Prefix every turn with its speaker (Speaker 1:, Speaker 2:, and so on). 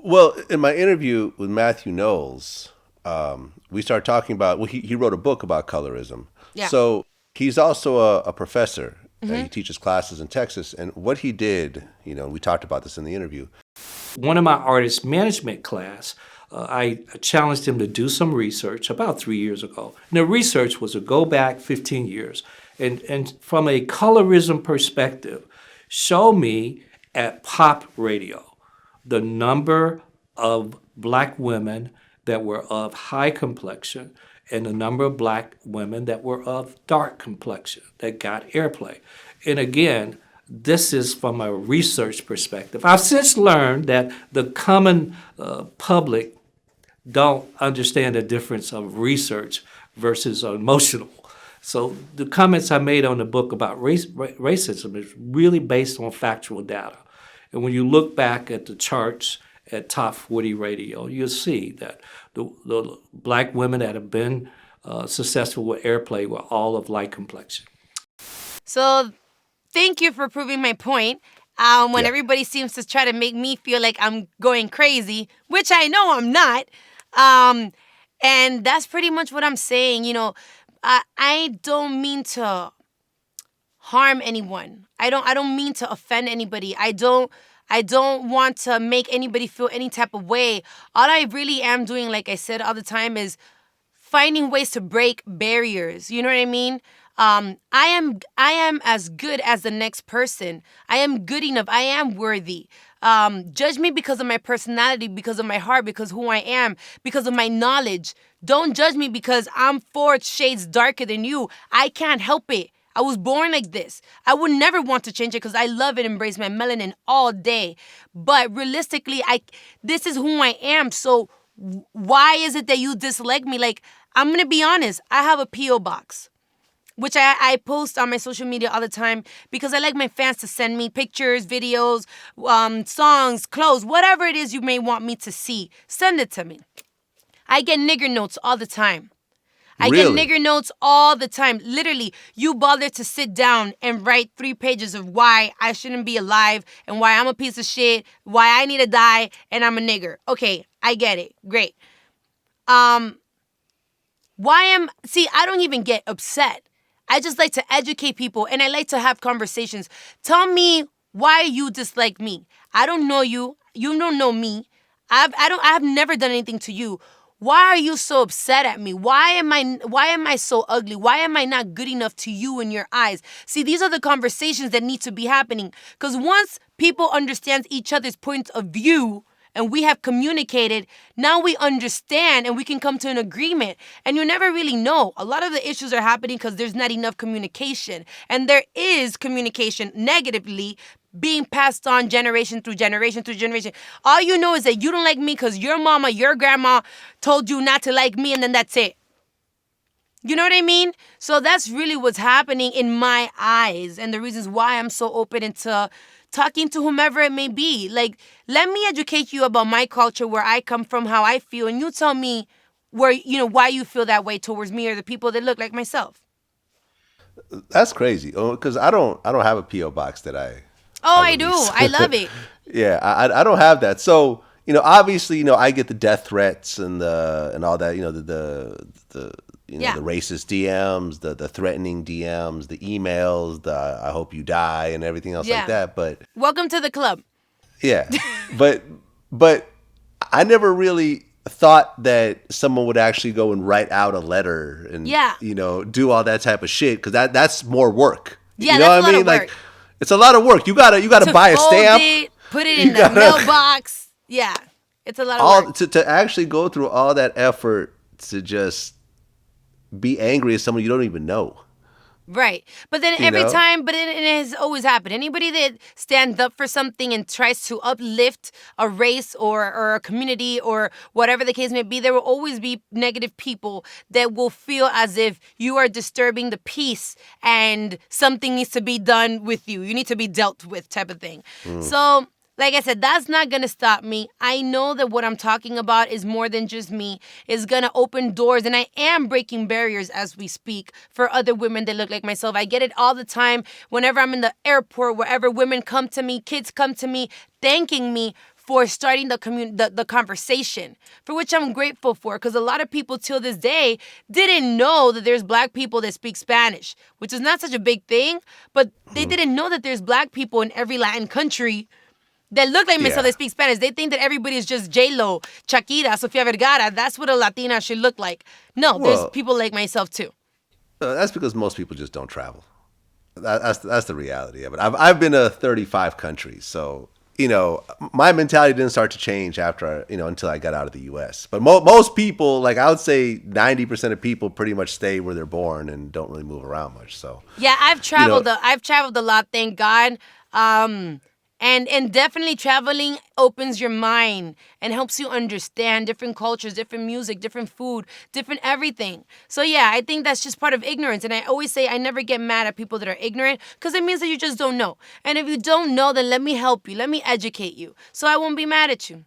Speaker 1: Well, in my interview with Matthew Knowles, we started talking about, well, he wrote a book about colorism.
Speaker 2: Yeah.
Speaker 1: So he's also a professor. He
Speaker 2: Hmm.
Speaker 1: teaches classes in Texas. And what he did, we talked about this in the interview.
Speaker 3: One of my artist management class, I challenged him to do some research about 3 years ago. And the research was to go back 15 years and from a colorism perspective, show me at pop radio the number of black women that were of high complexion and the number of black women that were of dark complexion that got airplay. And again, this is from a research perspective. I've since learned that the common public don't understand the difference of research versus emotional. So the comments I made on the book about racism is really based on factual data. And when you look back at the charts at Top 40 Radio, you'll see that the black women that have been successful with airplay were all of light complexion.
Speaker 2: So thank you for proving my point. When
Speaker 1: Yeah.
Speaker 2: everybody seems to try to make me feel like I'm going crazy, which I know I'm not. Um, and that's pretty much what I'm saying. I don't mean to harm anyone. I don't mean to offend anybody. I don't want to make anybody feel any type of way. All I really am doing, like I said all the time, is finding ways to break barriers. You know what I mean? I am as good as the next person. I am good enough. I am worthy. Judge me because of my personality, because of my heart, because who I am, because of my knowledge. Don't judge me because I'm 4 shades darker than you. I can't help it. I was born like this. I would never want to change it because I love and embrace my melanin all day. But realistically, this is who I am. So why is it that you dislike me? Like, I'm going to be honest. I have a P.O. box, which I post on my social media all the time because I like my fans to send me pictures, videos, songs, clothes, whatever it is you may want me to see. Send it to me. I get nigger notes all the time. I get
Speaker 1: Really?
Speaker 2: nigger notes all the time. Literally, you bother to sit down and write 3 pages of why I shouldn't be alive and why I'm a piece of shit, why I need to die, and I'm a nigger. Okay, I get it. Great. I don't even get upset. I just like to educate people and I like to have conversations. Tell me why you dislike me. I don't know you. You don't know me. I've never done anything to you. Why are you so upset at me? Why am I so ugly? Why am I not good enough to you in your eyes? See, these are the conversations that need to be happening. Because once people understand each other's point of view and we have communicated, now we understand and we can come to an agreement. And you never really know. A lot of the issues are happening because there's not enough communication. And there is communication negatively being passed on generation through generation through generation. All you know is that you don't like me because your mama, your grandma told you not to like me, and then that's it. You know what I mean? So that's really what's happening in my eyes and the reasons why I'm so open into talking to whomever it may be. Like, let me educate you about my culture, where I come from, how I feel, and you tell me why you feel that way towards me or the people that look like myself.
Speaker 1: That's crazy. Oh, because I don't have a PO box that
Speaker 2: Oh,
Speaker 1: I
Speaker 2: I do.
Speaker 1: release.
Speaker 2: I love it.
Speaker 1: Yeah, I don't have that. So obviously, I get the death threats and all that.
Speaker 2: Yeah.
Speaker 1: The racist DMs, the threatening DMs, the emails, the I hope you die, and everything else
Speaker 2: Yeah.
Speaker 1: like that. But
Speaker 2: Welcome to the club.
Speaker 1: yeah, but I never really thought that someone would actually go and write out a letter and
Speaker 2: Yeah.
Speaker 1: do all that type of shit, because that's more work.
Speaker 2: Yeah,
Speaker 1: You know
Speaker 2: that's
Speaker 1: what I
Speaker 2: a lot
Speaker 1: mean?
Speaker 2: of
Speaker 1: Like,
Speaker 2: work.
Speaker 1: it's a lot of work. You gotta
Speaker 2: To
Speaker 1: buy a
Speaker 2: fold
Speaker 1: stamp.
Speaker 2: it, put it
Speaker 1: You
Speaker 2: in the
Speaker 1: gotta-
Speaker 2: mailbox. Yeah, it's a lot of
Speaker 1: all
Speaker 2: work.
Speaker 1: to actually go through all that effort to just be angry at someone you don't even know.
Speaker 2: Right. But then
Speaker 1: You
Speaker 2: every
Speaker 1: know?
Speaker 2: time, but it has always happened. Anybody that stands up for something and tries to uplift a race or a community or whatever the case may be, there will always be negative people that will feel as if you are disturbing the peace and something needs to be done with you. You need to be dealt with, type of thing. So, like I said, that's not going to stop me. I know that what I'm talking about is more than just me. It's going to open doors, and I am breaking barriers as we speak for other women that look like myself. I get it all the time whenever I'm in the airport, wherever women come to me, kids come to me, thanking me for starting the conversation, for which I'm grateful for, because a lot of people till this day didn't know that there's black people that speak Spanish, which is not such a big thing, but they didn't know that there's black people in every Latin country that look like myself
Speaker 1: Yeah.
Speaker 2: that speak Spanish. They think that everybody is just J-Lo, Shakira, Sofia Vergara. That's what a Latina should look like. No, there's
Speaker 1: Well,
Speaker 2: people like myself too.
Speaker 1: that's because most people just don't travel. That's the reality of it. I've been to 35 countries, so my mentality didn't start to change after until I got out of the U.S. But most people, like I would say, 90% of people pretty much stay where they're born and don't really move around much. So
Speaker 2: Yeah, I've
Speaker 1: you know,
Speaker 2: traveled. I've traveled a lot, thank God. And definitely traveling opens your mind and helps you understand different cultures, different music, different food, different everything. So yeah, I think that's just part of ignorance. And I always say I never get mad at people that are ignorant because it means that you just don't know. And if you don't know, then let me help you. Let me educate you. So I won't be mad at you.